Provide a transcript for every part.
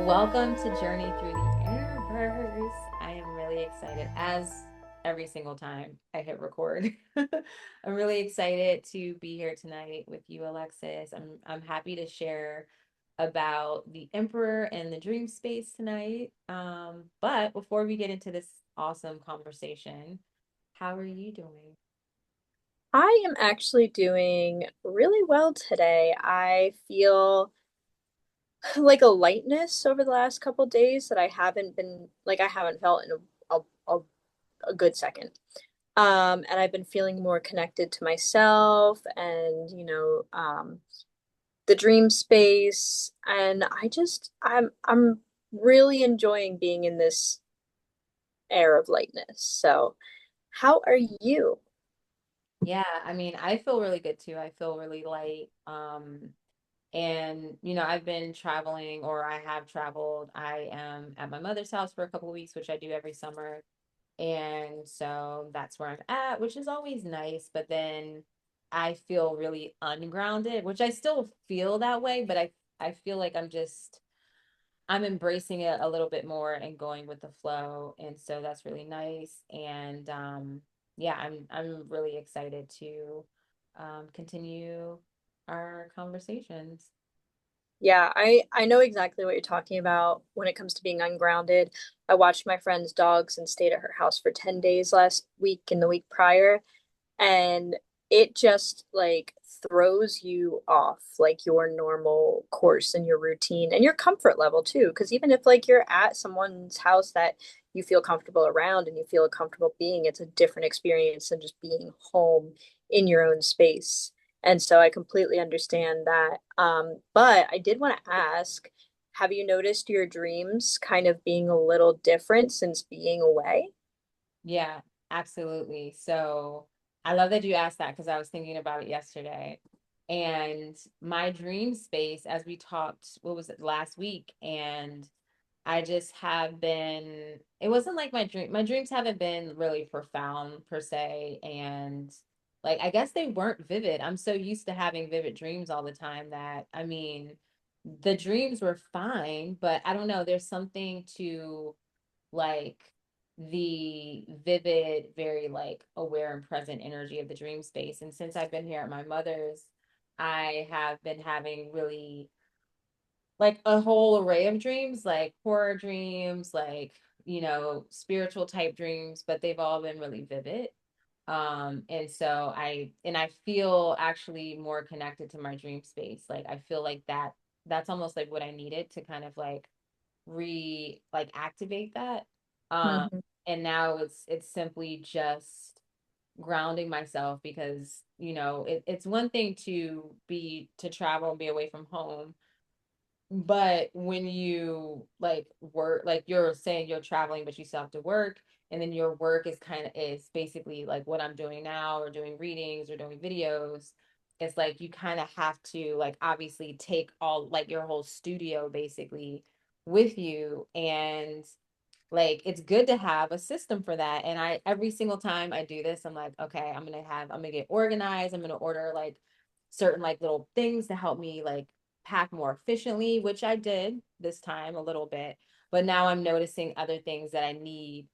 Welcome to Journey Through the Universe. I am really excited, as every single time I hit record. I'm really excited to be here tonight with you, Alexis. I'm happy to share about the Emperor and the Dream Space tonight. But before we get into this awesome conversation, how are you doing? I am actually doing really well today. I feel like a lightness over the last couple days that I haven't felt in a good second. And I've been feeling more connected to myself and, the dream space. And I'm really enjoying being in this air of lightness. So, how are you? Yeah, I mean, I feel really good too. I feel really light. And I've been traveling, or I have traveled. I am at my mother's house for a couple of weeks, which I do every summer. And so that's where I'm at, which is always nice. But then I feel really ungrounded, which I still feel that way, but I feel like I'm embracing it a little bit more and going with the flow. And so that's really nice. And yeah, I'm really excited to continue our conversations. Yeah, I know exactly what you're talking about when it comes to being ungrounded. I watched my friend's dogs and stayed at her house for 10 days last week and the week prior, and it just like throws you off like your normal course and your routine and your comfort level too. Because even if like you're at someone's house that you feel comfortable around and you feel comfortable being, it's a different experience than just being home in your own space. And so I completely understand that. But I did want to ask, have you noticed your dreams kind of being a little different since being away? Yeah, absolutely. So I love that you asked that because I was thinking about it yesterday. And my dream space, as we talked, what was it, last week? And I just have been, it wasn't like my dreams haven't been really profound per se. And like, I guess they weren't vivid. I'm so used to having vivid dreams all the time that, I mean, the dreams were fine, but I don't know, there's something to like the vivid, very like aware and present energy of the dream space. And since I've been here at my mother's, I have been having really like a whole array of dreams, like horror dreams, like, spiritual type dreams, but they've all been really vivid. And so I feel actually more connected to my dream space. Like I feel like that's almost like what I needed to kind of like like activate that. Um, Mhm. and now it's simply just grounding myself because, it's one thing to travel and be away from home, but when you like work, like you're saying you're traveling, but you still have to work, and then your work is basically like what I'm doing now, or doing readings or doing videos. It's like you kind of have to like obviously take all like your whole studio basically with you. And like it's good to have a system for that. And I every single time I do this, I'm like, okay, I'm gonna get organized. I'm gonna order like certain like little things to help me like pack more efficiently, which I did this time a little bit. But now I'm noticing other things that I need,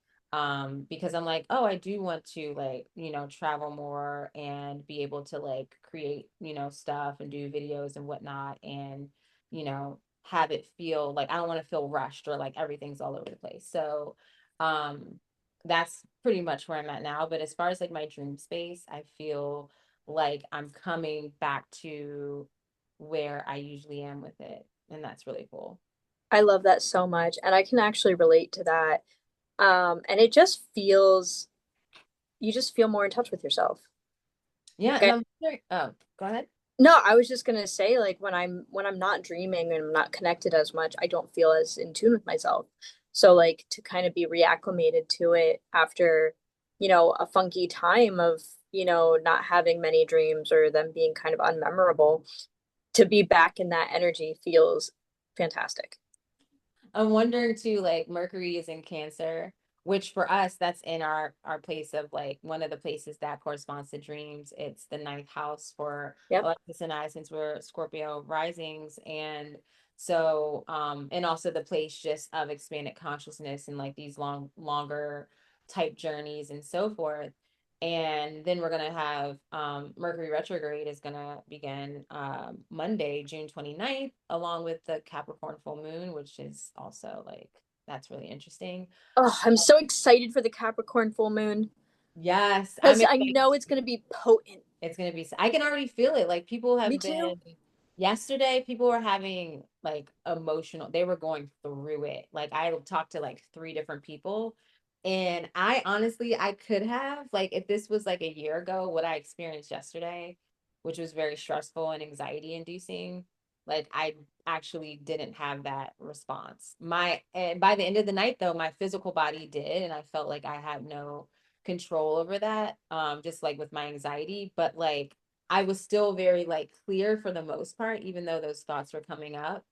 because I'm like, oh, I do want to like, travel more and be able to like create, stuff and do videos and whatnot. And have it feel like I don't want to feel rushed or like everything's all over the place. So um that's pretty much where I'm at now. But as far as like my dream space, I feel like I'm coming back to where I usually am with it. And that's really cool. I love that so much, and I can actually relate to that. And it just feels you just feel more in touch with yourself. Yeah, and Okay. I'm wondering, oh, go ahead. No, I was just gonna say, like when I'm not dreaming and I'm not connected as much, I don't feel as in tune with myself. So like to kind of be reacclimated to it after, a funky time of, not having many dreams or them being kind of unmemorable, to be back in that energy feels fantastic. I'm wondering too, like Mercury is in Cancer, which for us, that's in our place of like one of the places that corresponds to dreams. It's the ninth house for Yep. Alexis and I, since we're Scorpio risings. And So, and also the place just of expanded consciousness and like these longer type journeys and so forth. And then we're gonna have Mercury retrograde is gonna begin Monday, June 29th, along with the Capricorn full moon, which is also like that's really interesting. Oh, I'm so excited for the Capricorn full moon Yes, I'm because I excited. know it's going to be potent. It's gonna be, I can already feel it. Like people Me have too. been, yesterday, people were having like emotional, they were going through it. Like I talked to like three different people. And I honestly, I could have, like, if this was like a year ago, what I experienced yesterday, which was very stressful and anxiety inducing, like I actually didn't have that response. And by the end of the night, though, my physical body did. And I felt like I had no control over that, just like with my anxiety. But like I was still very like clear for the most part, even though those thoughts were coming up,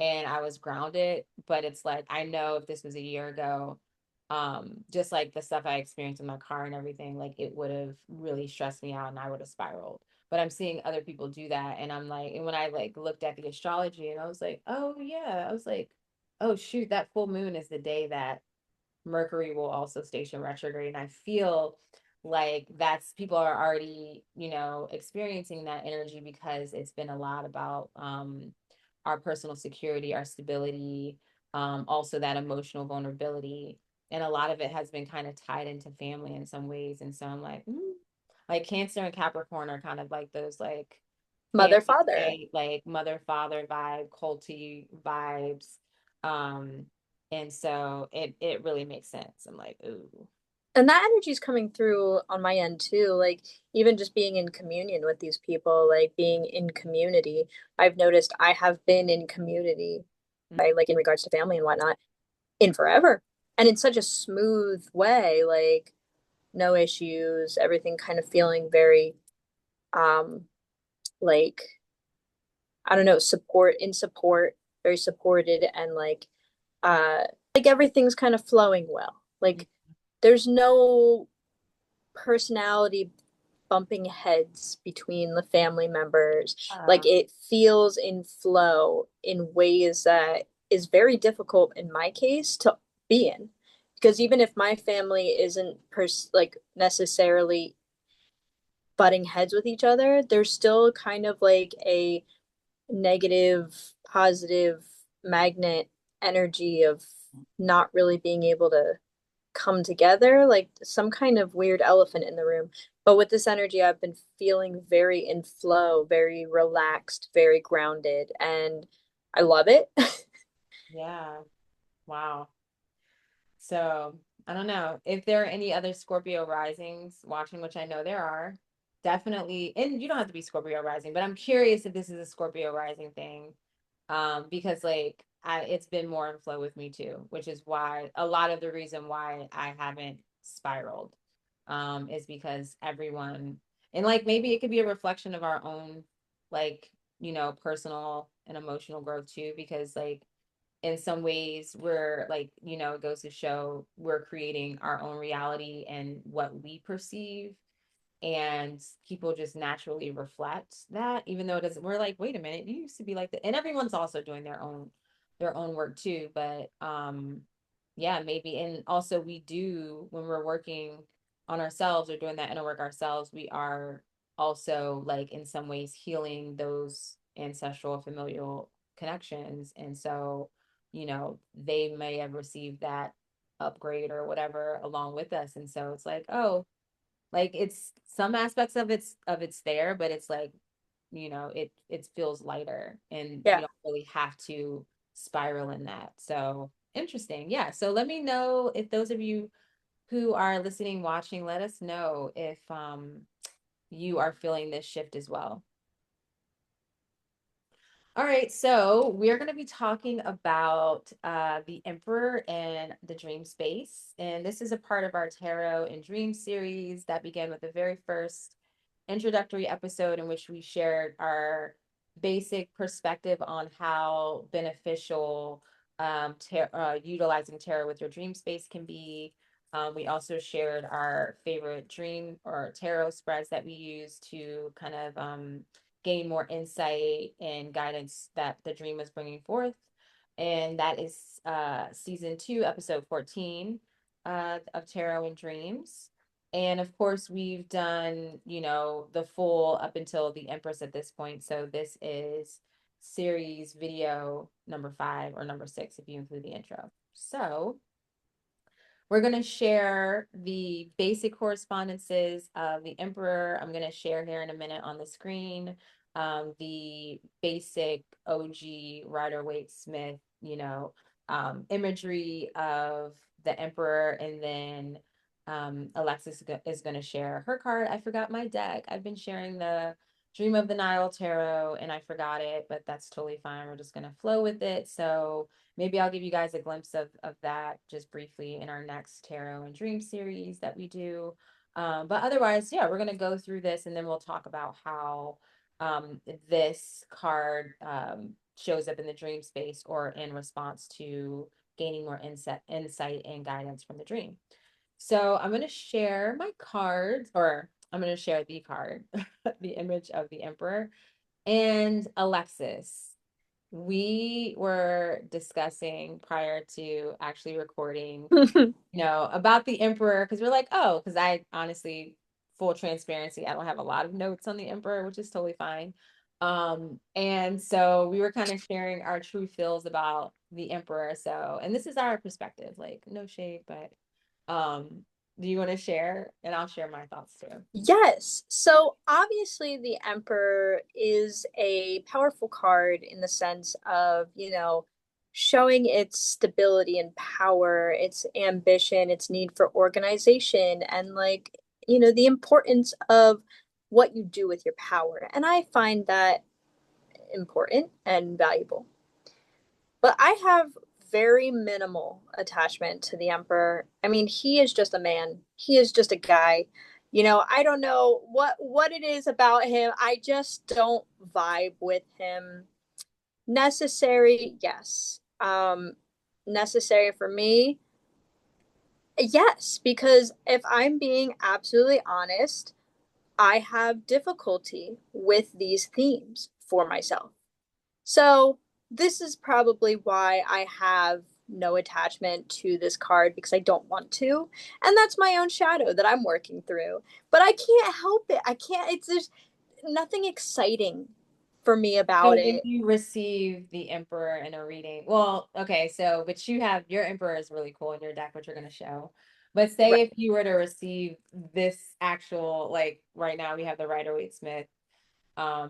and I was grounded. But it's like I know if this was a year ago, just like the stuff I experienced in my car and everything, like it would have really stressed me out and I would have spiraled. But I'm seeing other people do that, and I'm like, and when I like looked at the astrology, and I was like, oh yeah, I was like, oh shoot, that full moon is the day that Mercury will also station retrograde. And I feel like that's, people are already, experiencing that energy because it's been a lot about our personal security, our stability, also that emotional vulnerability. And a lot of it has been kind of tied into family in some ways. And so I'm like, like Cancer and Capricorn are kind of like those like Mother, family father. state, like mother father vibe, culty vibes. Um, and so it really makes sense. I'm like, ooh. And that energy is coming through on my end too. Like, even just being in communion with these people, like being in community. I've noticed I have been in community, right? Like in regards to family and whatnot, in forever. And in such a smooth way, like no issues, everything kind of feeling very um like I don't know, support, very supported and like everything's kind of flowing well. Like there's no personality bumping heads between the family members. Like Yeah. it feels in flow in ways that is very difficult in my case to be in. Because even if my family isn't like necessarily butting heads with each other, there's still kind of like a negative, positive magnet energy of not really being able to come together, like some kind of weird elephant in the room. But with this energy, I've been feeling very in flow, very relaxed, very grounded, and I love it. Yeah. Wow. So I don't know if there are any other Scorpio risings watching, which I know there are. Definitely, and you don't have to be Scorpio rising, but I'm curious if this is a Scorpio rising thing. Because like it's been more in flow with me too, which is why a lot of the reason why I haven't spiraled is because everyone, and like maybe it could be a reflection of our own like, personal and emotional growth too, because like in some ways we're like, it goes to show we're creating our own reality and what we perceive, and people just naturally reflect that, even though it doesn't, we're like, wait a minute, you used to be like that. And everyone's also doing their own work too. But yeah, maybe. And also we do, when we're working on ourselves or doing that inner work ourselves, we are also like in some ways healing those ancestral familial connections. And so, they may have received that upgrade or whatever along with us. And so it's like, oh, like it's some aspects of it's there, but it's like, it feels lighter and you Yeah. don't really have to spiral in that. So interesting. Yeah. So let me know if those of you who are listening, watching, let us know if you are feeling this shift as well. All right, so we're going to be talking about the Emperor and the dream space. And this is a part of our Tarot and Dream series that began with the very first introductory episode in which we shared our basic perspective on how beneficial utilizing tarot with your dream space can be. We also shared our favorite dream or tarot spreads that we use to kind of gain more insight and guidance that the dream is bringing forth. And that is season 2, episode 14 of Tarot and Dreams. And of course, we've done, the full up until the Empress at this point. So this is series video number 5 or number 6 if you include the intro. So we're going to share the basic correspondences of the Emperor. I'm going to share here in a minute on the screen the basic OG Rider-Waite-Smith, imagery of the Emperor. And then Alexis is going to share her card. I forgot my deck. I've been sharing the Dream of the Nile Tarot and I forgot it, but that's totally fine. We're just going to flow with it. So maybe I'll give you guys a glimpse of that just briefly in our next tarot and dream series that we do. But otherwise, yeah, we're going to go through this and then we'll talk about how this card shows up in the dream space or in response to gaining more insight and guidance from the dream. So I'm going to share my cards, or I'm going to share the card, the image of the Emperor. And Alexis, we were discussing prior to actually recording, about the Emperor, because we're like, oh, because I honestly, full transparency, I don't have a lot of notes on the Emperor, which is totally fine. And so we were kind of sharing our true feels about the Emperor. So, and this is our perspective, like no shade, but do you want to share? And I'll share my thoughts too. Yes. So obviously, the Emperor is a powerful card in the sense of, showing its stability and power, its ambition, its need for organization, and like, the importance of what you do with your power. And I find that important and valuable. But I have very minimal attachment to the Emperor. I mean, he is just a man. He is just a guy. I don't know what it is about him. I just don't vibe with him. Necessary, yes. Necessary for me, yes, because if I'm being absolutely honest, I have difficulty with these themes for myself. So this is probably why I have no attachment to this card because I don't want to. And that's my own shadow that I'm working through. But I can't help it. I can't, it's there's nothing exciting for me about So if it. you receive the Emperor in a reading, well, okay, so but you have your Emperor is really cool in your deck, which you're gonna show. But Right. say if you were to receive this actual, like right now we have the Rider-Waite-Smith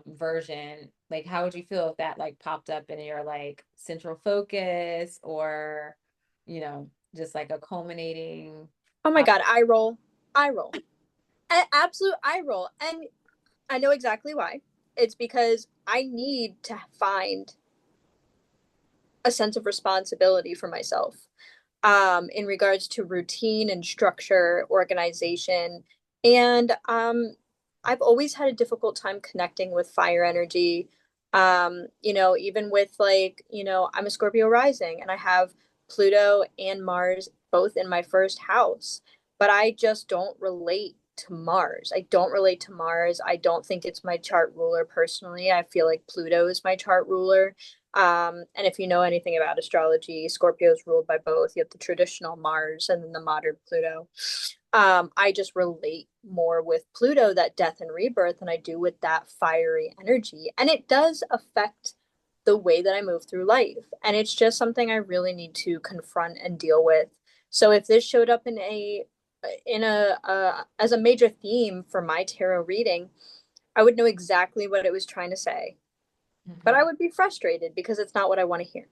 version, like how would you feel if that like popped up in your like central focus or just like a culminating Oh my op- God, I roll. I roll. Absolute eye roll. And I know exactly why. It's because I need to find a sense of responsibility for myself in regards to routine and structure, organization. And I've always had a difficult time connecting with fire energy. Even with like, I'm a Scorpio rising and I have Pluto and Mars both in my first house, but I just don't relate to Mars. I don't relate to Mars. I don't think it's my chart ruler personally. I feel like Pluto is my chart ruler. And if you know anything about astrology, Scorpio is ruled by both. You have the traditional Mars and then the modern Pluto. I just relate more with Pluto, that death and rebirth, than I do with that fiery energy. And it does affect the way that I move through life. And it's just something I really need to confront and deal with. So if this showed up in a as a major theme for my tarot reading, I would know exactly what it was trying to say, but I Mhm. would be frustrated because it's not what I want to hear.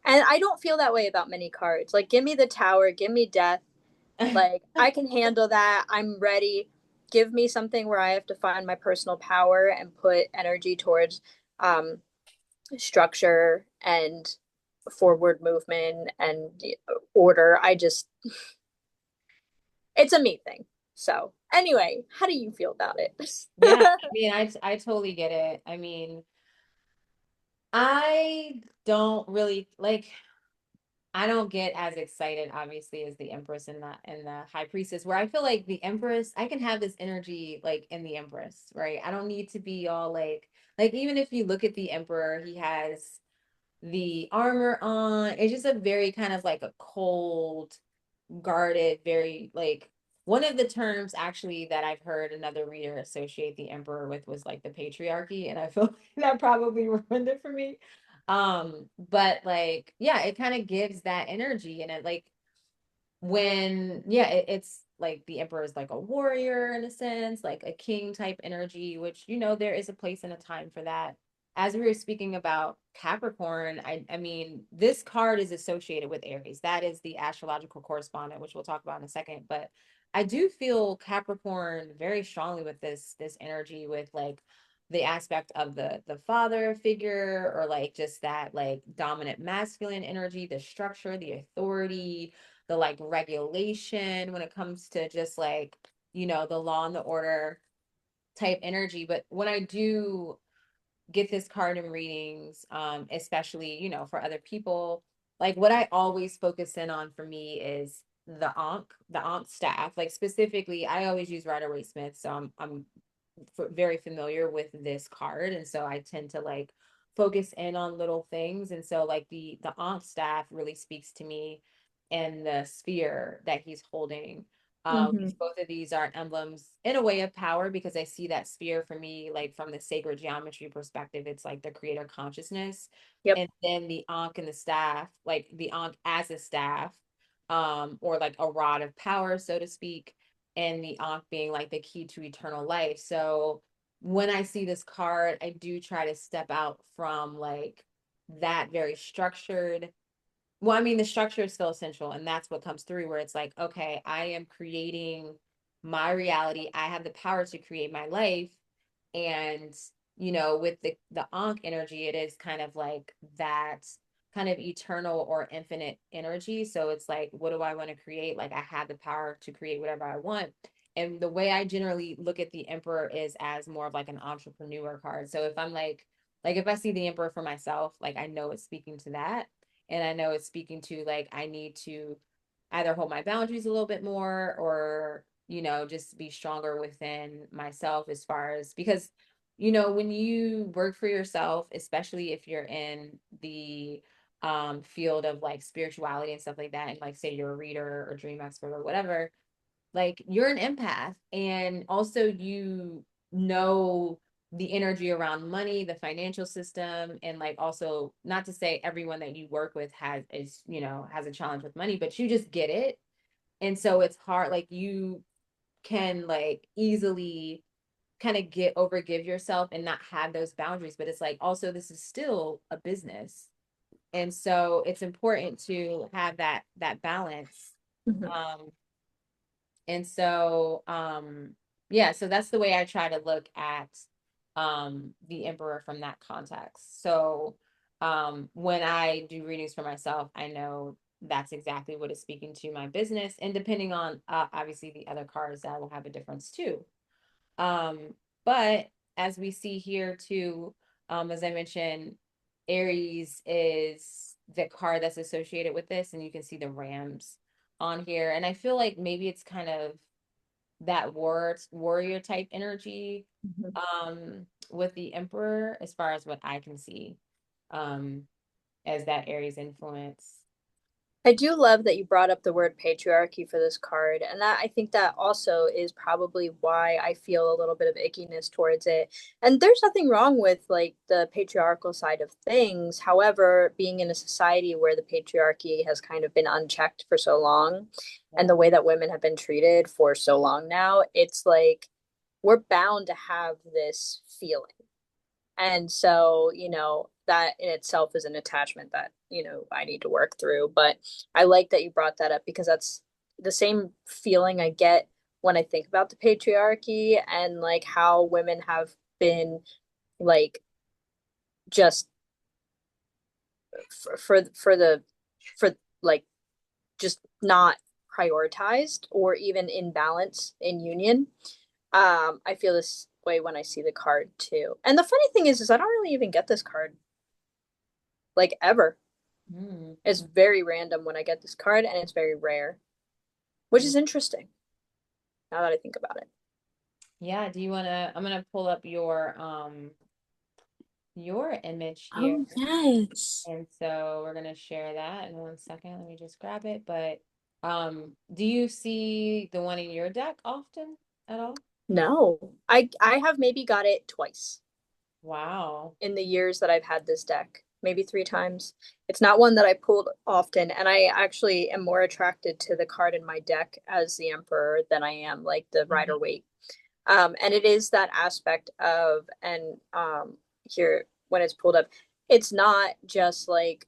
And I don't feel that way about many cards. Like, give me the tower, give me death. Like, I can handle that. I'm ready. Give me something where I have to find my personal power and put energy towards um, structure and forward movement and order. It's a me thing. So, anyway, how do you feel about it? Yeah, I mean, I totally get it. I mean, I don't really like. I don't get as excited, obviously, as the Empress and the High Priestess, where I feel like the Empress, I can have this energy like in the Empress, right? I don't need to be all like even if you look at the Emperor, he has the armor on. It's just a very kind of like a cold, guarded, very like one of the terms actually that I've heard another reader associate the emperor with was like the patriarchy, and I feel like that probably ruined it for me. But like, yeah, it kind of gives that energy, and it like when yeah it's like the emperor is like a warrior in a sense, like a king type energy, which there is a place and a time for that. As we were speaking about Capricorn, I mean this card is associated with Aries. That is the astrological correspondent, which we'll talk about in a second. But I do feel Capricorn very strongly with this energy, with like the aspect of the father figure, or like just that like dominant masculine energy, the structure, the authority, the like regulation when it comes to just like, the law and the order type energy. But when I do get this card in readings, especially, for other people, like what I always focus in on for me is the Ankh staff. Like specifically, I always use Rider Waite Smith, so I'm very familiar with this card, and so I tend to like focus in on little things. And so like the Ankh staff really speaks to me, and the sphere that he's holding. Hmm. Both of these are emblems in a way of power, because I see that sphere for me, like from the sacred geometry perspective, it's like the creator consciousness. Yep. And then the Ankh and the staff, like the Ankh as a staff, or like a rod of power, so to speak, and the Ankh being like the key to eternal life. So when I see this card, I do try to step out from like that very structured. Well, I mean, the structure is still essential, and that's what comes through, where it's like, okay, I am creating my reality. I have the power to create my life. And, with the Ankh energy, it is kind of like that kind of eternal or infinite energy. So it's like, what do I want to create? Like I have the power to create whatever I want. And the way I generally look at the Emperor is as more of like an entrepreneur card. So if I'm like if I see the Emperor for myself, like I know it's speaking to that. And I know it's speaking to like I need to either hold my boundaries a little bit more, or, just be stronger within myself, as far as because, when you work for yourself, especially if you're in the field of like spirituality and stuff like that, and like say you're a reader or dream expert or whatever, like you're an empath, and also know the energy around money, the financial system, and like also, not to say everyone that you work with has a challenge with money, but you just get it. And so it's hard, like you can like easily kind of get overgive yourself and not have those boundaries. But it's like also this is still a business. And so it's important to have that balance. Hmm. Um, and so, yeah, so that's the way I try to look at the emperor from that context. So, when I do readings for myself, I know that's exactly what is speaking to my business. And depending on obviously the other cards, that will have a difference too. Um, but as we see here too, as I mentioned, Aries is the card that's associated with this, and you can see the Rams on here. And I feel like maybe it's kind of that warrior type energy with the Emperor, as far as what I can see, um, as that Aries influence. I do love that you brought up the word patriarchy for this card, and that I think that also is probably why I feel a little bit of ickiness towards it. And there's nothing wrong with like the patriarchal side of things. However, being in a society where the patriarchy has kind of been unchecked for so long, and Yeah. the way that women have been treated for so long now, it's like we're bound to have this feeling. And so, that in itself is an attachment that, I need to work through. But I like that you brought that up because that's the same feeling I get when I think about the patriarchy and like how women have been like just for like just not prioritized or even in balance in union. I feel this way when I see the card too. And the funny thing is I don't really even get this card like ever. Mm. It's very random when I get this card, and it's very rare, which is interesting now that I think about it. Yeah, do you wanna, I'm gonna pull up your image here. Oh, yes. And so we're gonna share that in 1 second. Let me just grab it. But do you see the one in your deck often at all? No, I have maybe got it twice Wow. in the years that I've had this deck, maybe three times. It's not one that I pulled often, and I actually am more attracted to the card in my deck as the Emperor than I am like the Mhm. Rider Waite. And it is that aspect of, and here when it's pulled up, it's not just like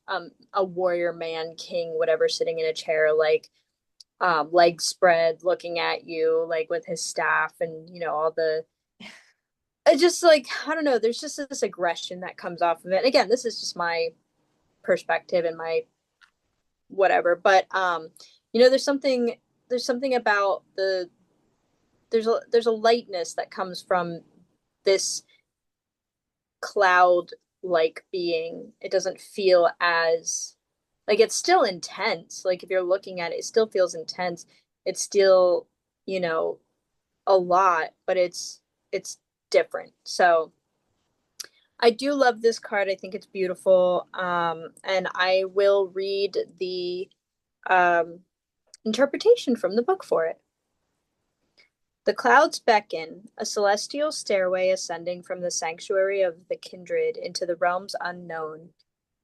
a warrior man, king, whatever, sitting in a chair, like legs spread, looking at you, like with his staff and all the it's just like I don't know. There's just this aggression that comes off of it. And again, this is just my perspective and my whatever. But there's something about there's a lightness that comes from this cloud like being. It doesn't feel as like it's still intense. Like if you're looking at it, it still feels intense. It's still, you know, a lot, but it's different. So I do love this card. I think it's beautiful. And I will read the um, interpretation from the book for it. The clouds beckon, a celestial stairway ascending from the sanctuary of the kindred into the realms unknown.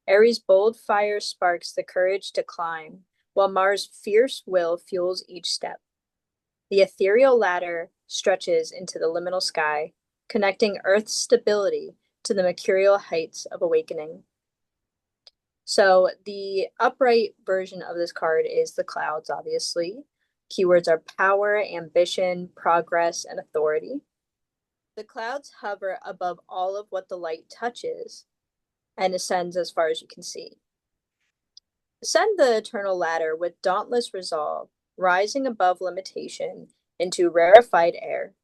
Ares' bold fire sparks the courage to climb, while Mars' fierce will fuels each step. The ethereal ladder stretches into the liminal sky, connecting Earth's stability to the mercurial heights of awakening. So the upright version of this card is the clouds, obviously. Keywords are power, ambition, progress, and authority. The clouds hover above all of what the light touches and ascends as far as you can see. Ascend the eternal ladder with dauntless resolve, rising above limitation into rarefied air.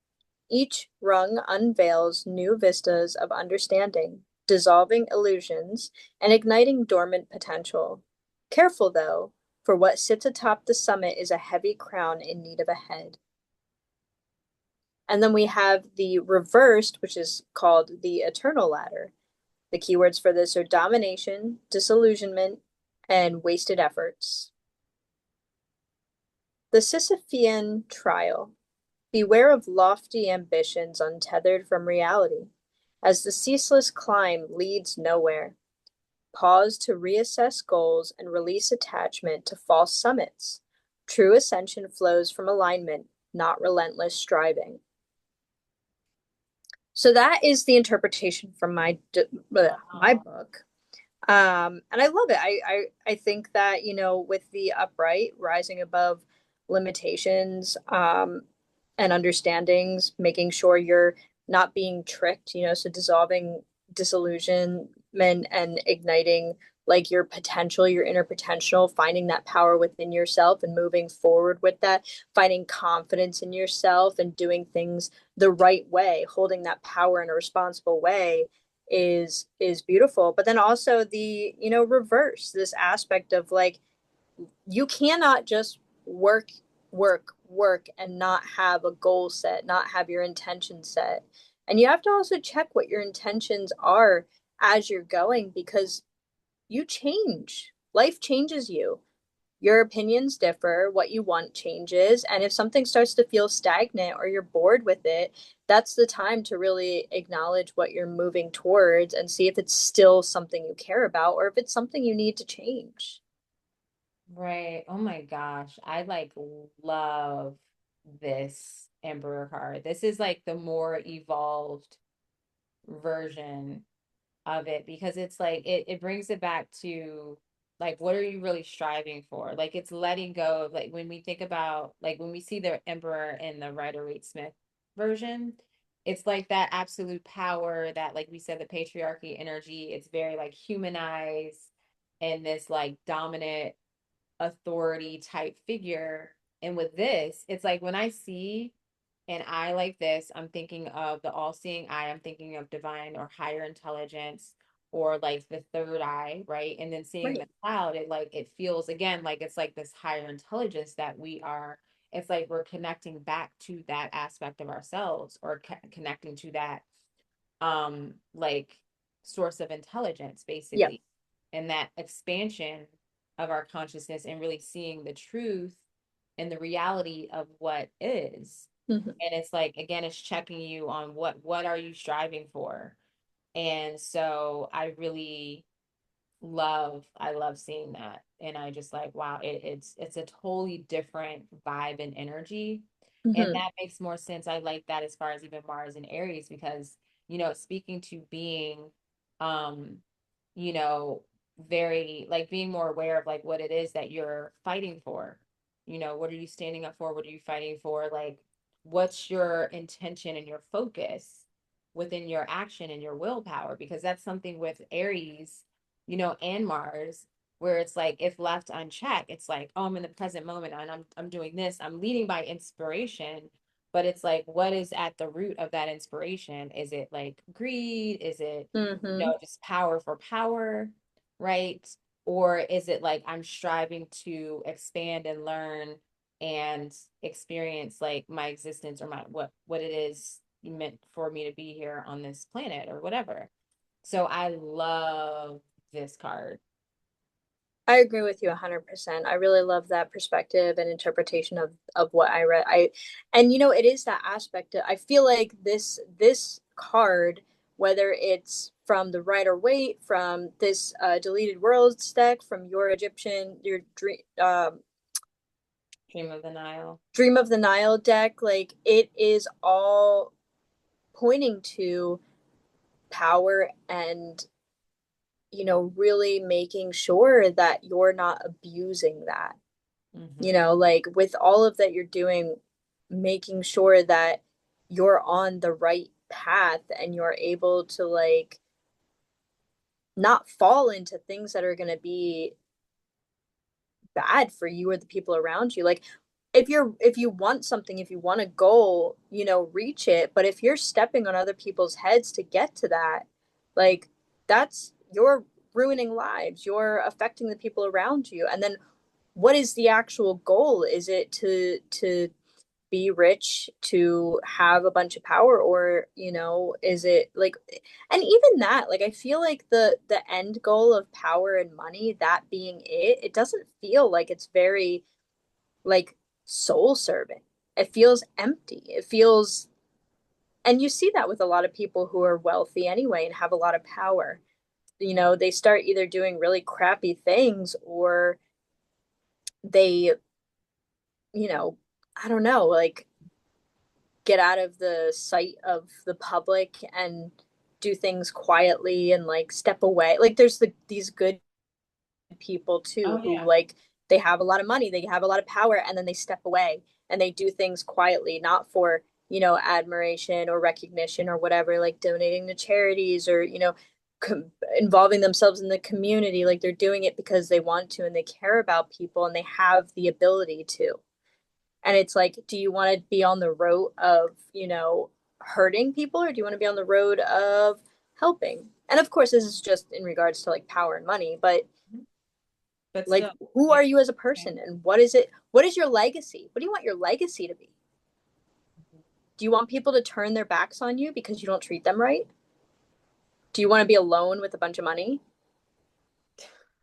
Each rung unveils new vistas of understanding, dissolving illusions, and igniting dormant potential. Careful, though, for what sits atop the summit is a heavy crown in need of a head. And then we have the reversed, which is called the eternal ladder. The keywords for this are domination, disillusionment, and wasted efforts. The Sisyphean trial. Beware of lofty ambitions untethered from reality, as the ceaseless climb leads nowhere. Pause to reassess goals and release attachment to false summits. True ascension flows from alignment, not relentless striving. So that is the interpretation from my Wow. book. And I love it. I think that, with the upright rising above limitations, and understandings, making sure you're not being tricked, so dissolving disillusionment and igniting like your potential, your inner potential, finding that power within yourself and moving forward with that, finding confidence in yourself and doing things the right way, holding that power in a responsible way is beautiful. But then also the reverse, this aspect of like you cannot just work and not have a goal set, not have your intention set. And you have to also check what your intentions are as you're going, because you change, life changes you, your opinions differ, what you want changes, and if something starts to feel stagnant or you're bored with it, that's the time to really acknowledge what you're moving towards and see if it's still something you care about or if it's something you need to change. Right. Oh my gosh. I like love this Emperor card. This is like the more evolved version of it because it's like it brings it back to like what are you really striving for? Like it's letting go of like when we think about like when we see the Emperor in the Rider Waite Smith version, it's like that absolute power that like we said, the patriarchy energy, it's very like humanized and this like dominant authority type figure. And with this, it's like when I see an eye like this, I'm thinking of the all seeing eye, I'm thinking of divine or higher intelligence, or like the third eye, right? And then seeing the Right. cloud, it like it feels again like it's like this higher intelligence that we are. It's like we're connecting back to that aspect of ourselves, or connecting to that like source of intelligence Yeah. basically, and that expansion of our consciousness, and really seeing the truth and the reality of what is. Hmm. And it's like again, it's checking you on what are you striving for. And so I love seeing that. And I just like, wow, it's a totally different vibe and energy. And Hmm. that makes more sense. I like that as far as even Mars and Aries, because, speaking to being, um, you know, very like being more aware of like what it is that you're fighting for. What are you standing up for? What are you fighting for? Like, what's your intention and your focus within your action and your willpower? Because that's something with Aries, and Mars, where it's like if left unchecked, it's like, oh, I'm in the present moment and I'm doing this. I'm leading by inspiration, but it's like, what is at the root of that inspiration? Is it like greed? Is it, Hmm. just power for power, right? Or is it like I'm striving to expand and learn and experience like my existence, or my what it is meant for me to be here on this planet or whatever. So I love this card. I agree with you 100%. I really love that perspective and interpretation of what I read. And it is that aspect. I feel like this card, whether it's from the Rider Waite, from this deleted worlds deck, from your Egyptian, your Dream of the Nile. Dream of the Nile deck, like it is all pointing to power and really making sure that you're not abusing that. Mm-hmm. Like with all of that you're doing, making sure that you're on the right path and you're able to like not fall into things that are going to be bad for you or the people around you. Like if you want something, if you want a goal, reach it. But if you're stepping on other people's heads to get to that, like that's you're ruining lives. You're affecting the people around you. And then what is the actual goal? Is it to be rich, to have a bunch of power, or is it like, and even that, like I feel like the end goal of power and money, that being it doesn't feel like it's very like soul serving. It feels empty. It feels, and you see that with a lot of people who are wealthy anyway and have a lot of power. They start either doing really crappy things, or they, you know I don't know, like get out of the sight of the public and do things quietly and like step away. Like there's these good people Oh too who yeah. like they have a lot of money, they have a lot of power, and then they step away and they do things quietly, not for, admiration or recognition or whatever, like donating to charities or, involving themselves in the community. Like they're doing it because they want to and they care about people and they have the ability to. And it's like, do you want to be on the road of, hurting people, or do you want to be on the road of helping? And of course, this is just in regards to like power and money, but But like, still, who yeah. are you as a Okay. person and what is it? What is your legacy? What do you want your legacy to be? Do you want people to turn their backs on you because you don't treat them right? Do you want to be alone with a bunch of money?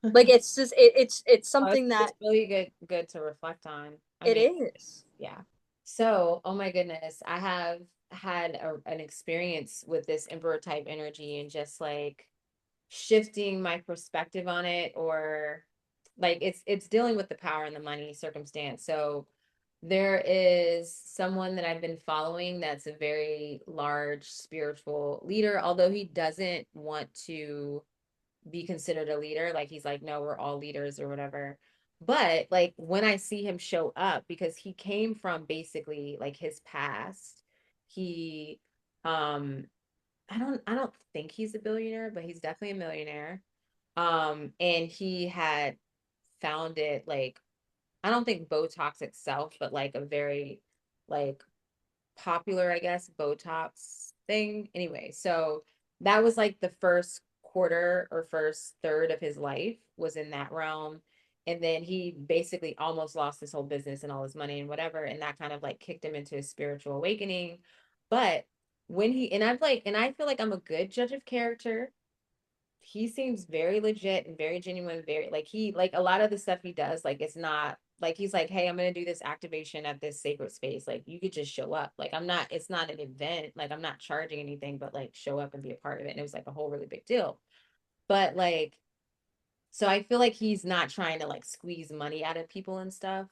Like it's just it's Oh, something it's that really good to reflect on. I it mean, is. yeah. So, oh my goodness, I have had an experience with this emperor type energy, and just like shifting my perspective on it, or like it's dealing with the power and the money circumstance. So there is someone that I've been following that's a very large spiritual leader, although he doesn't want to be considered a leader. Like he's like, no, we're all leaders or whatever. But like when I see him show up, because he came from basically like his past, he um I don't think he's a billionaire, but he's definitely a millionaire. And he had founded like, I don't think Botox itself, but like a very like popular, I guess, Botox thing. Anyway, so that was like the first quarter or first third of his life was in that realm. And then he basically almost lost his whole business and all his money and whatever. And that kind of like kicked him into a spiritual awakening. But when he, and I've like, and I feel like I'm a good judge of character. He seems very legit and very genuine, very like he, like a lot of the stuff he does, like it's not like he's like, hey, I'm gonna do this activation at this sacred space. Like you could just show up. Like I'm not, it's not an event, like I'm not charging anything, but like show up and be a part of it. And it was like a whole really big deal. But like, so I feel like he's not trying to like squeeze money out of people and stuff.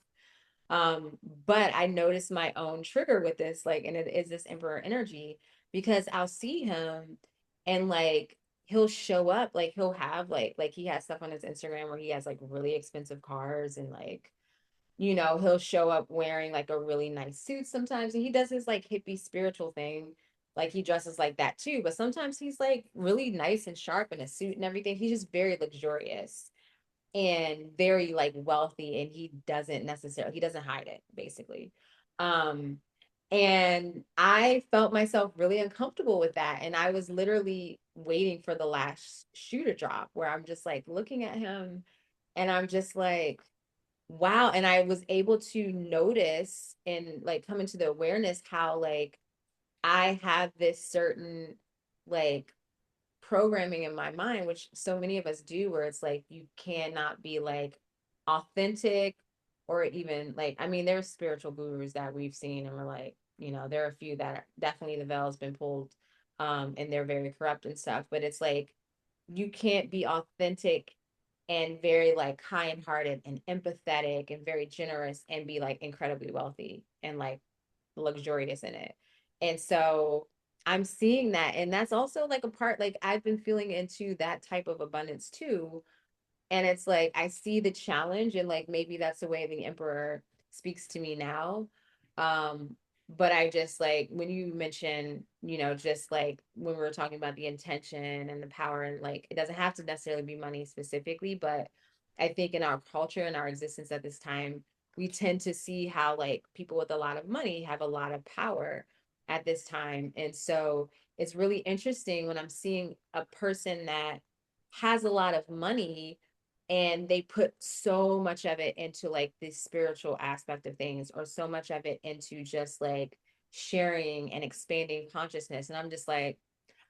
Um, but I noticed my own trigger with this, like, and it is this emperor energy because I'll see him and like he'll show up, like he'll have like he has stuff on his Instagram where he has like really expensive cars and like, he'll show up wearing like a really nice suit sometimes. And he does his like hippie spiritual thing. Like he dresses like that too, but sometimes he's like really nice and sharp in a suit and everything. He's just very luxurious and very like wealthy, and he doesn't hide it basically. um and I felt myself really uncomfortable with that, and I was literally waiting for the last shoe to drop where I'm just like looking at him and I'm just like, wow. And I was able to notice and like come into the awareness how like I have this certain like programming in my mind, which so many of us do, where it's like you cannot be like authentic or even like, I mean, there's spiritual gurus that we've seen and we're like, there are a few that definitely the veil's been pulled, and they're very corrupt and stuff, but it's like you can't be authentic and very like kind-hearted and empathetic and very generous and be like incredibly wealthy and like luxurious in it. And so I'm seeing that. And that's also like a part, like I've been feeling into that type of abundance too. And it's like I see the challenge and like maybe that's the way the emperor speaks to me now. um but I just like when you mention, just like when we were talking about the intention and the power, and like it doesn't have to necessarily be money specifically, but I think in our culture and our existence at this time, we tend to see how like people with a lot of money have a lot of power at this time. And so it's really interesting when I'm seeing a person that has a lot of money and they put so much of it into like this spiritual aspect of things, or so much of it into just like sharing and expanding consciousness. And I'm just like,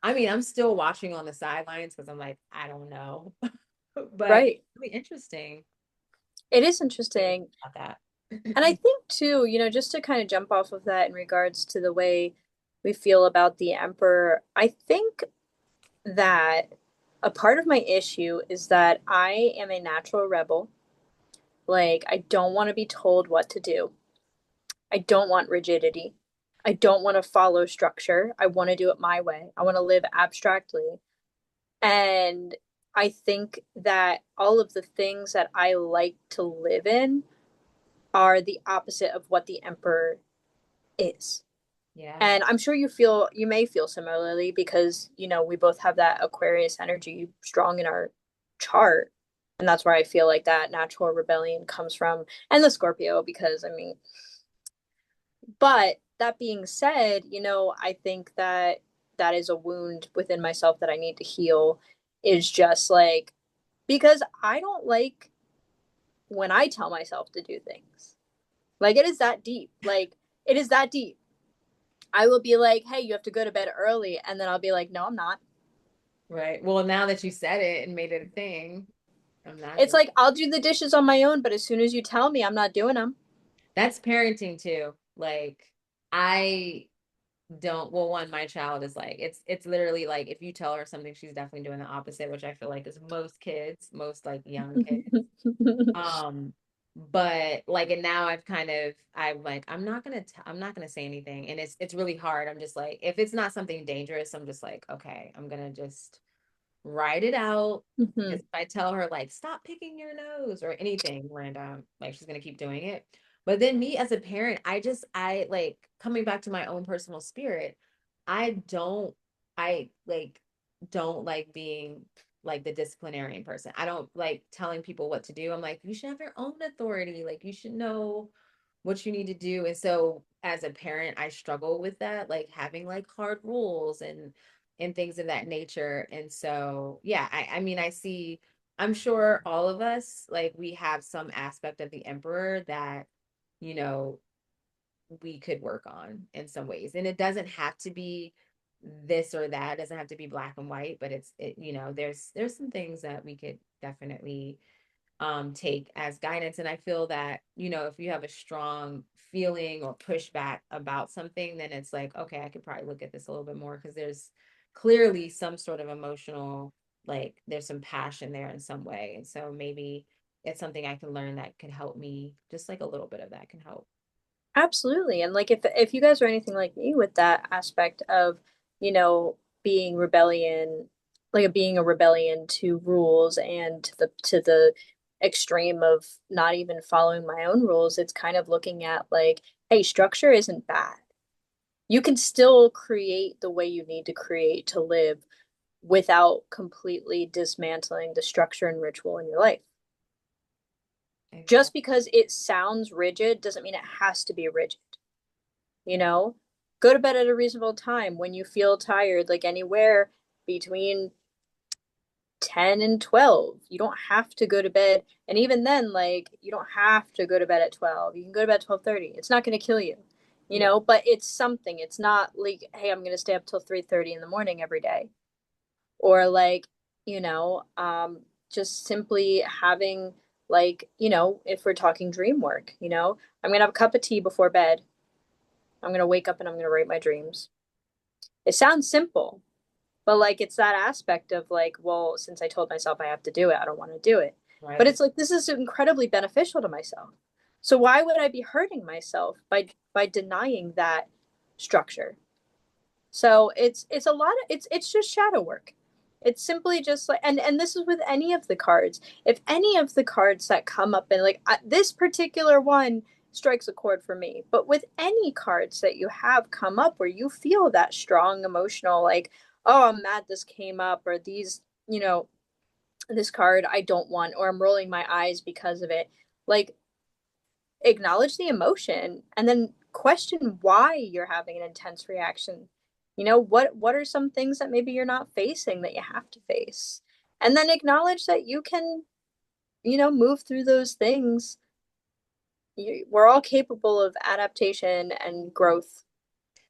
I mean, I'm still watching on the sidelines because I'm like, I don't know. But it's Right. really interesting. It is Curious interesting. about And I that. think too, just to kind of jump off of that in regards to the way we feel about the emperor, I think that a part of my issue is that I am a natural rebel. Like, I don't want to be told what to do. I don't want rigidity. I don't want to follow structure. I want to do it my way. I want to live abstractly. And I think that all of the things that I like to live in are the opposite of what the emperor is. Yeah. And I'm sure you may feel similarly because, we both have that Aquarius energy strong in our chart. And that's where I feel like that natural rebellion comes from. And the Scorpio, because I mean, but that being said, I think that that is a wound within myself that I need to heal, is just like, because I don't like when I tell myself to do things. Like, it is that deep. Like, it is that deep. I will be like, hey, you have to go to bed early. And then I'll be like, no, I'm not. Right. Well, now that you said it and made it a thing, I'm not It's doing like, I'll do the dishes on my own, but as soon as you tell me, I'm not doing them. that's parenting too. Like I don't, well, one, my child is like, it's literally like if you tell her something, she's definitely doing the opposite, which I feel like is most kids, most like young kids. Um, but like, and now I'm like, I'm not gonna say anything. And it's really hard. I'm just like, if it's not something dangerous, I'm just like, okay, I'm gonna just write it out. Because if I tell her like stop picking your nose or anything random, like she's gonna keep doing it. But then me as a parent, I like coming back to my own personal spirit. I don't I like don't like being like the disciplinarian person. I don't like telling people what to do. I'm like, you should have your own authority. Like you should know what you need to do. And so as a parent, I struggle with that, like having like hard rules and and things of that nature. And so, yeah, I mean, I'm sure all of us, like, we have some aspect of the emperor that, you know, we could work on in some ways. And it doesn't have to be this or that, it doesn't have to be black and white, but there's some things that we could definitely take as guidance. And I feel that, if you have a strong feeling or pushback about something, then it's like, okay, I could probably look at this a little bit more, because there's clearly some sort of emotional, like, there's some passion there in some way. And so maybe it's something I can learn that could help me, just like a little bit of that can help. Absolutely. And like if you guys are anything like me with that aspect of, you know, being rebellion, like being a rebellion to rules and to the extreme of not even following my own rules, it's kind of looking at like, hey, structure isn't bad. You can still create the way you need to create to live without completely dismantling the structure and ritual in your life. Just Exactly. because it sounds rigid doesn't mean it has to be rigid. You know, go to bed at a reasonable time when you feel tired, like anywhere between 10 and 12. You don't have to go to bed. And even then, like, you don't have to go to bed at 12. You can go to bed at 12:30. It's not going to kill you, Yeah. but it's something. It's not like, hey, I'm going to stay up till 3:30 in the morning every day. Or like, you know, just simply having like, if we're talking dream work, I'm going to have a cup of tea before bed. I'm going to wake up and I'm going to write my dreams. It sounds simple, but like it's that aspect of like, well, since I told myself I have to do it, I don't want to do it. But Right. it's like this is incredibly beneficial to myself. So why would I be hurting myself by denying that structure? So it's a lot of it's just shadow work. It's simply just like and this is with any of the cards. If any of the cards that come up and like this particular one strikes a chord for me, but with any cards that you have come up where you feel that strong emotional like, oh, I'm mad this came up or these, this card I don't want or I'm rolling my eyes because of it. Like acknowledge the emotion and then question why you're having an intense reaction. What are some things that maybe you're not facing that you have to face? And then acknowledge that you can, move through those things. We're all capable of adaptation and growth.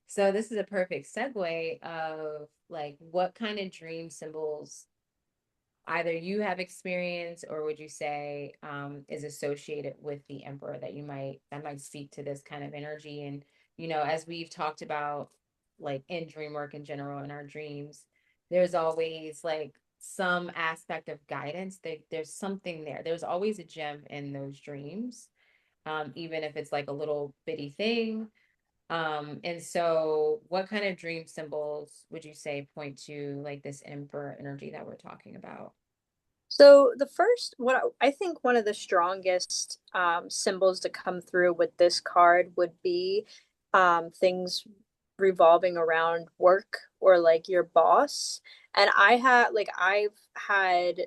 So this is a perfect segue of, like, what kind of dream symbols either you have experienced, or would you say is associated with the emperor, that might speak to this kind of energy. And as we've talked about, like, in dream work in general, in our dreams, there's always, like, some aspect of guidance. There's something there. There's always a gem in those dreams, even if it's like a little bitty thing. And so what kind of dream symbols would you say point to, like, this emperor energy that we're talking about? So the first, what I think one of the strongest symbols to come through with this card would be things revolving around work or like your boss. And I've had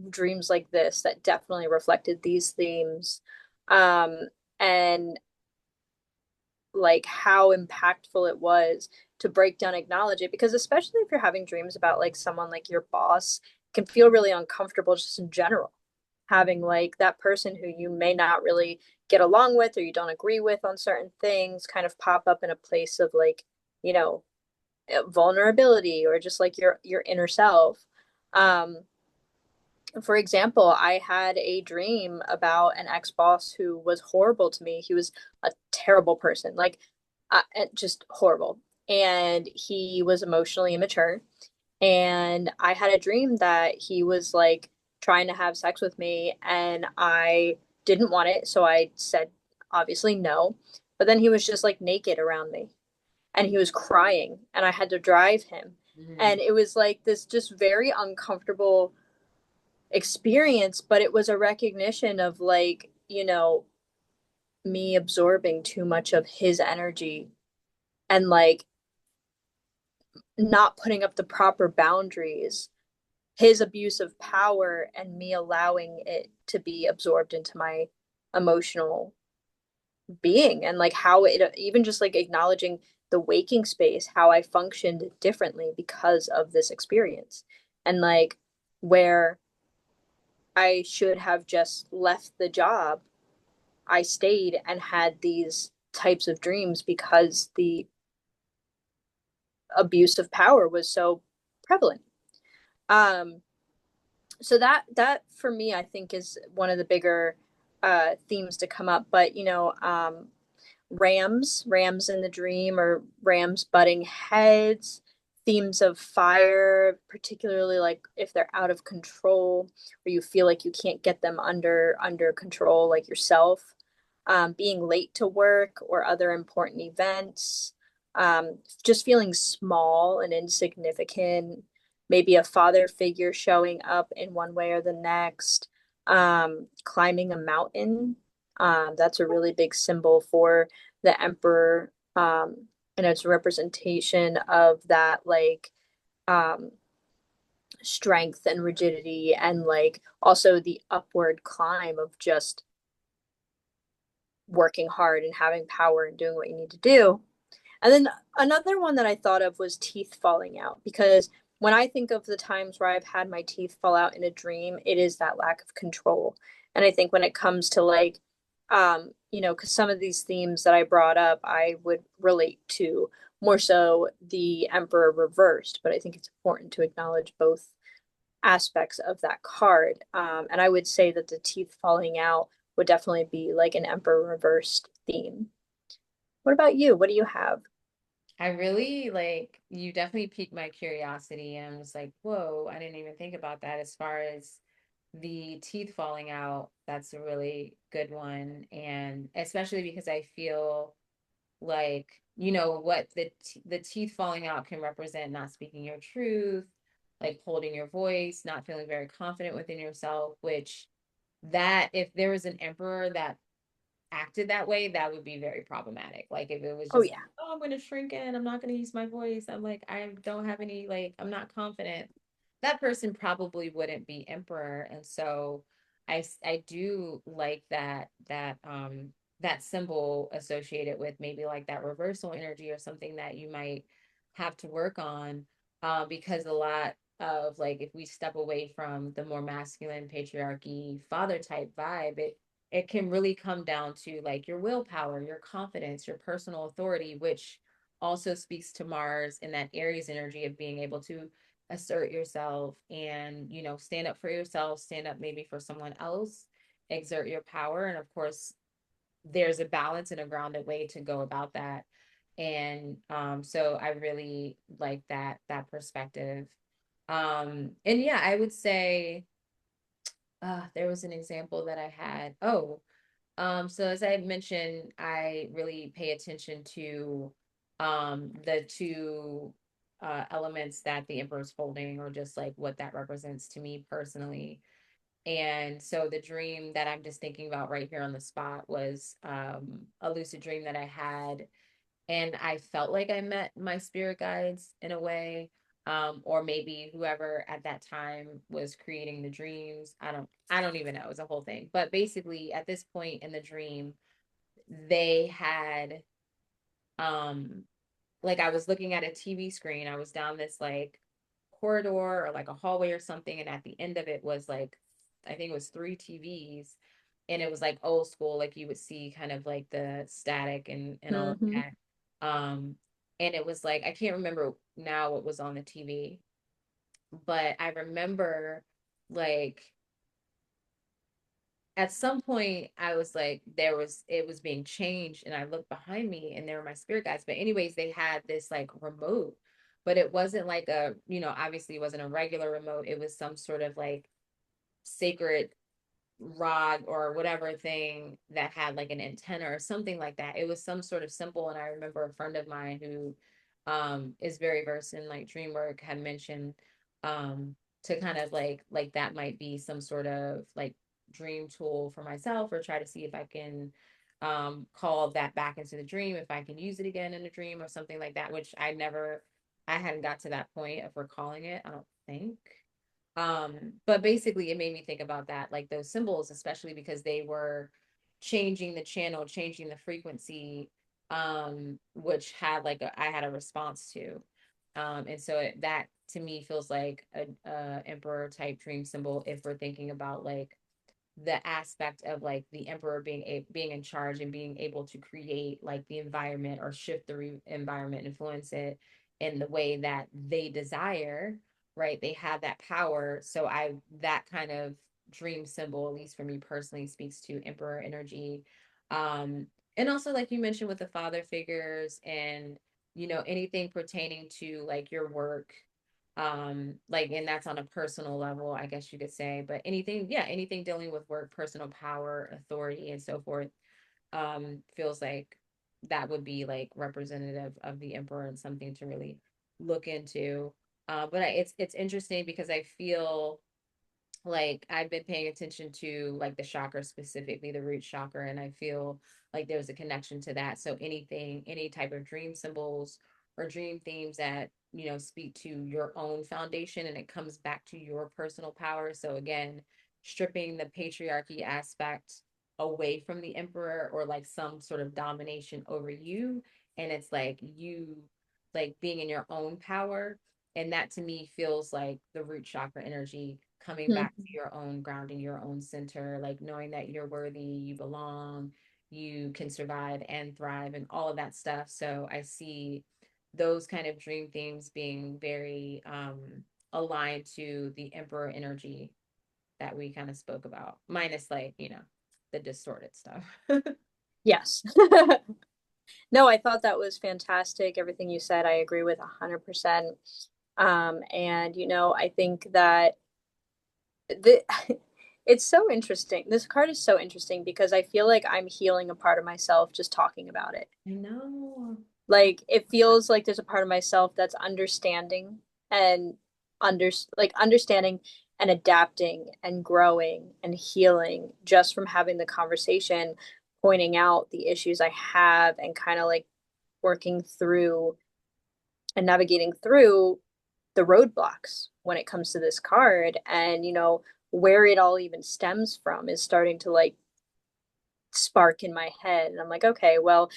dreams like this that definitely reflected these themes. Um, and like how impactful it was to break down, acknowledge it, because especially if you're having dreams about like someone like your boss, it can feel really uncomfortable just in general. Having like that person who you may not really get along with or you don't agree with on certain things kind of pop up in a place of like, you know, vulnerability or just like your inner self. Um, for example, I had a dream about an ex-boss who was horrible to me. He was a terrible person, like just horrible. And he was emotionally immature. And I had a dream that he was like trying to have sex with me, and I didn't want it. So I said, obviously, no. But then he was just like naked around me and he was crying, and I had to drive him. Mhm. And it was like this just very uncomfortable experience, but it was a recognition of like, me absorbing too much of his energy and like not putting up the proper boundaries, his abuse of power and me allowing it to be absorbed into my emotional being and like how it even just like acknowledging the waking space, how I functioned differently because of this experience. And like where I should have just left the job, I stayed and had these types of dreams because the abuse of power was so prevalent. Um, so that for me, I think is one of the bigger themes to come up. But rams in the dream, or rams butting heads, themes of fire, particularly like if they're out of control or you feel like you can't get them under control, like yourself, being late to work or other important events, just feeling small and insignificant, maybe a father figure showing up in one way or the next, climbing a mountain. That's a really big symbol for the emperor, and it's a representation of that, like, um, strength and rigidity, and like also the upward climb of just working hard and having power and doing what you need to do. And then another one that I thought of was teeth falling out, because when I think of the times where I've had my teeth fall out in a dream, it is that lack of control. And I think when it comes to like, because some of these themes that I brought up, I would relate to more so the Emperor reversed, but I think it's important to acknowledge both aspects of that card. And I would say that the teeth falling out would definitely be like an Emperor reversed theme. What about you? What do you have? I really like you definitely piqued my curiosity, and I'm just like, whoa, I didn't even think about that as far as the teeth falling out. That's a really good one. And especially because I feel like, what the teeth falling out can represent: not speaking your truth, like holding your voice, not feeling very confident within yourself, which that if there was an emperor that acted that way, that would be very problematic. Like if it was Oh just, yeah. oh, I'm going to shrink in, I'm not going to use my voice. I'm like, I don't have any, like, I'm not confident. That person probably wouldn't be emperor. And so I do like that symbol associated with maybe like that reversal energy or something that you might have to work on, because a lot of like if we step away from the more masculine patriarchy father type vibe, it can really come down to like your willpower, your confidence, your personal authority, which also speaks to Mars in that Aries energy of being able to assert yourself and, stand up for yourself, stand up maybe for someone else, exert your power. And of course, there's a balance and a grounded way to go about that. And so I really like that perspective. And yeah, I would say there was an example that I had. Oh, so as I mentioned, I really pay attention to the two elements that the emperor's holding, or just like what that represents to me personally. And so the dream that I'm just thinking about right here on the spot was a lucid dream that I had, and I felt like I met my spirit guides in a way, or maybe whoever at that time was creating the dreams. I don't even know. It was a whole thing. But basically, at this point in the dream, they had um like I was looking at a TV screen. I was down this like corridor or like a hallway or something, and at the end of it was like I think it was three TVs, and it was like old school, like you would see kind of like the static and all of Hmm. that. And it was like I can't remember now what was on the TV, but I remember like at some point I was like it was being changed, and I looked behind me and there were my spirit guides. But anyways, they had this like remote, but it wasn't like a, obviously it wasn't a regular remote. It was some sort of like sacred rod or whatever thing that had like an antenna or something like that. It was some sort of symbol. And I remember a friend of mine who is very versed in like dream work had mentioned to kind of like that might be some sort of like dream tool for myself, or try to see if I can call that back into the dream, if I can use it again in a dream or something like that, which I hadn't got to that point of recalling it, I don't think. But basically it made me think about that, like those symbols, especially because they were changing the channel, changing the frequency which had like I had a response to. And so that to me feels like a emperor type dream symbol if we're thinking about like the aspect of like the emperor being in charge and being able to create like the environment or shift the environment, influence it in the way that they desire, right? They have that power. So I that kind of dream symbol, at least for me personally, speaks to emperor energy. And also like you mentioned with the father figures and anything pertaining to like your work, like, and that's on a personal level, I guess you could say, but anything, yeah, anything dealing with work, personal power, authority, and so forth, feels like that would be like representative of the emperor and something to really look into. But it's interesting because I feel like I've been paying attention to like the chakra, specifically the root chakra, and I feel like there's a connection to that. So anything, any type of dream symbols or dream themes that speak to your own foundation, and it comes back to your personal power. So again, stripping the patriarchy aspect away from the emperor or like some sort of domination over you, and it's like you like being in your own power, and that to me feels like the root chakra energy, coming back to Mhm. your own grounding, your own center, like knowing that you're worthy, you belong, you can survive and thrive, and all of that stuff. So I see those kind of dream themes being very aligned to the emperor energy that we kind of spoke about, minus like, the distorted stuff. Yes. No, I thought that was fantastic. Everything you said, I agree with 100%. And I think that the it's so interesting. This card is so interesting because I feel like I'm healing a part of myself just talking about it. I know. Like it feels like there's a part of myself that's understanding and understanding and adapting and growing and healing just from having the conversation, pointing out the issues I have and kind of like working through and navigating through the roadblocks when it comes to this card. And where it all even stems from is starting to like spark in my head. And I'm like, okay, well,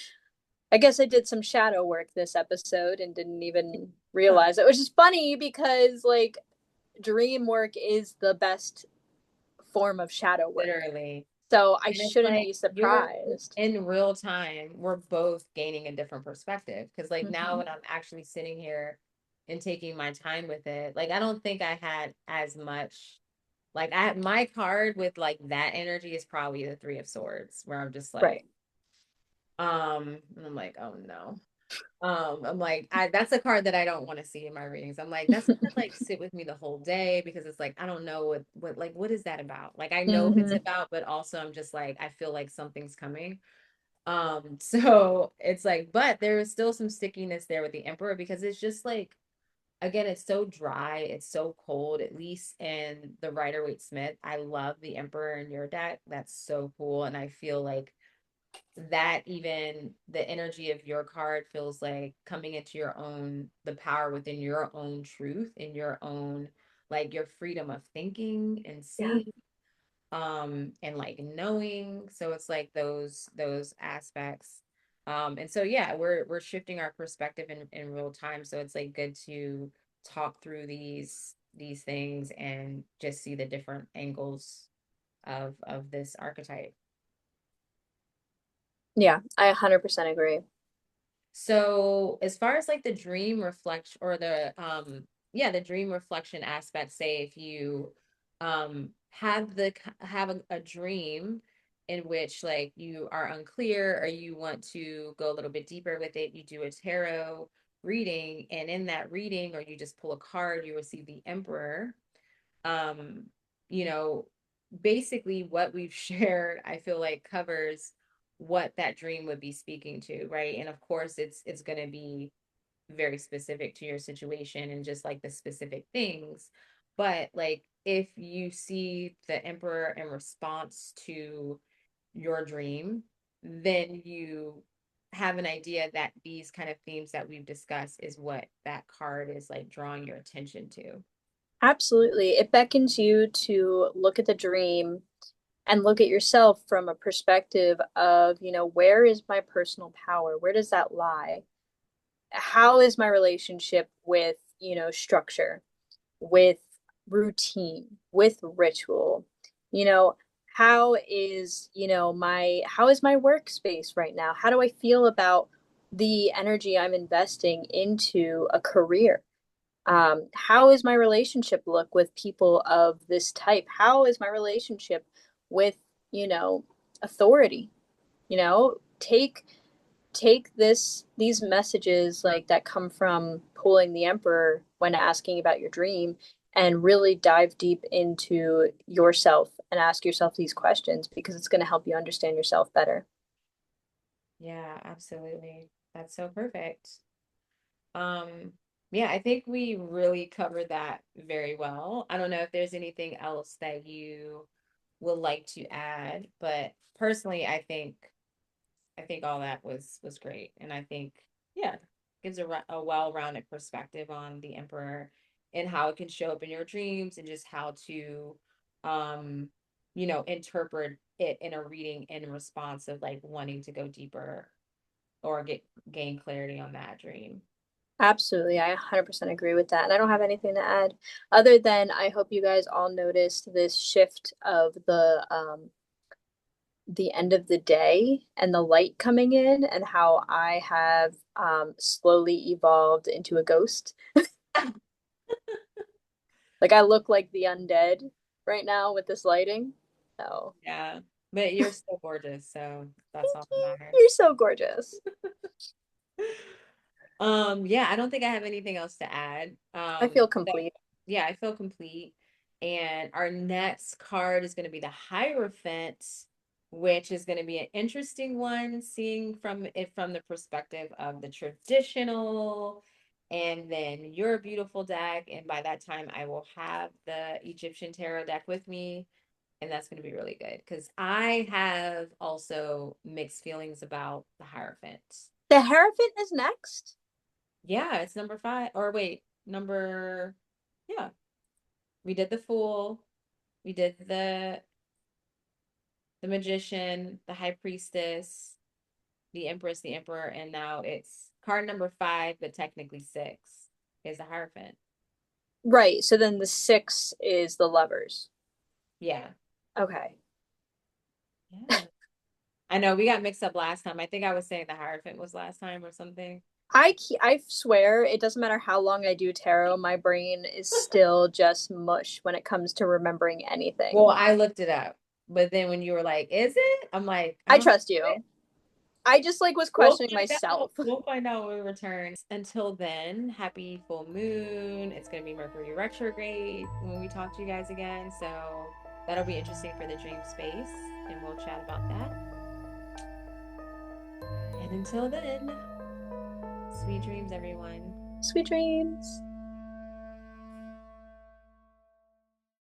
I guess I did some shadow work this episode and didn't even Huh, realize it, which is funny because like dream work is the best form of shadow work. literally. So I And it's shouldn't like be you're surprised. in real time, we're both gaining a different perspective. Because, like, now Hmm. when I'm actually sitting here and taking my time with it, like, I don't think I had as much. Like, my card with like that energy is probably the Three of Swords, where I'm just like, Right. and I'm like, oh no. I'm like, that's a card that I don't want to see in my readings. I'm like, that's gonna like sit with me the whole day because it's like I don't know what like what is that about? Like I know what it's Hmm. about, but also I'm just like I feel like something's coming. So it's like, but there is still some stickiness there with the Emperor because it's just like again, it's so dry, it's so cold, at least in the Rider-Waite-Smith. I love the Emperor in your deck. That's so cool. And I feel like that even the energy of your card feels like coming into your own, the power within your own truth, in your own, like your freedom of thinking and Yeah. seeing, and like knowing. So it's like those aspects. And so yeah, we're shifting our perspective in real time, so it's like good to talk through these things and just see the different angles of this archetype. Yeah, I 100% agree. So as far as like the dream reflection or the yeah, the dream reflection aspect, say if you have a dream in which like you are unclear or you want to go a little bit deeper with it, you do a tarot reading, and in that reading or you just pull a card, you receive the Emperor. um you know Basically what we've shared, I feel like covers what that dream would be speaking to, right? And of course it's going to be very specific to your situation and just like the specific things, but like if you see the Emperor in response to your dream, then you have an idea that these kind of themes that we've discussed is what that card is like drawing your attention to. Absolutely. It beckons you to look at the dream and look at yourself from a perspective of, where is my personal power? Where does that lie? How is my relationship with, structure, with routine, with ritual? You know, how is my workspace right now? How do I feel about the energy I'm investing into a career? How is my relationship look with people of this type? How is my relationship with, you know, authority? Take these messages like that come from pulling the emperor when asking about your dream and really dive deep into yourself and ask yourself these questions because it's going to help you understand yourself better. Yeah, absolutely. That's so perfect. Um, yeah, I think we really covered that very well. I don't know if there's anything else that you would like to add, but personally, I think all that was great, and I think yeah, gives a well-rounded perspective on the emperor and how it can show up in your dreams and just how to um interpret it in a reading in response of like wanting to go deeper or gain clarity on that dream. Absolutely. I 100% agree with that. And I don't have anything to add other than I hope you guys all noticed this shift of the end of the day and the light coming in and how I have slowly evolved into a ghost. Like I look like the undead right now with this lighting. So Yeah, but you're still gorgeous, so that's thank all that you. matters. You're so gorgeous. Yeah, I don't think I have anything else to add. I feel So complete. yeah, I feel complete. And our next card is going to be the Hierophant, which is going to be an interesting one, seeing from it from the perspective of the traditional, and then your beautiful deck. And by that time, I will have the Egyptian tarot deck with me, and that's going to be really good because I have also mixed feelings about the Hierophant. The Hierophant is next. Yeah, it's number five. Or wait, yeah, we did the Fool, we did the Magician, the High Priestess, the Empress, the Emperor, and now it's card number five, but technically six is the Hierophant. Right. So then the six is the lovers. Yeah. Okay. Yeah. I know we got mixed up last time. I think I was saying the Hierophant was last time or something. I swear it doesn't matter how long I do tarot, my brain is still just mush when it comes to remembering Well, anything. I looked it up, but then when you were like, "Is it?" I'm like, "I I don't know." trust you. I just like was We'll questioning find out. myself. We'll find out when we return. Until then, happy full moon. It's going to be Mercury retrograde when we talk to you guys again. So that'll be interesting for the dream space, and we'll chat about that. And until then, sweet dreams, everyone. Sweet dreams.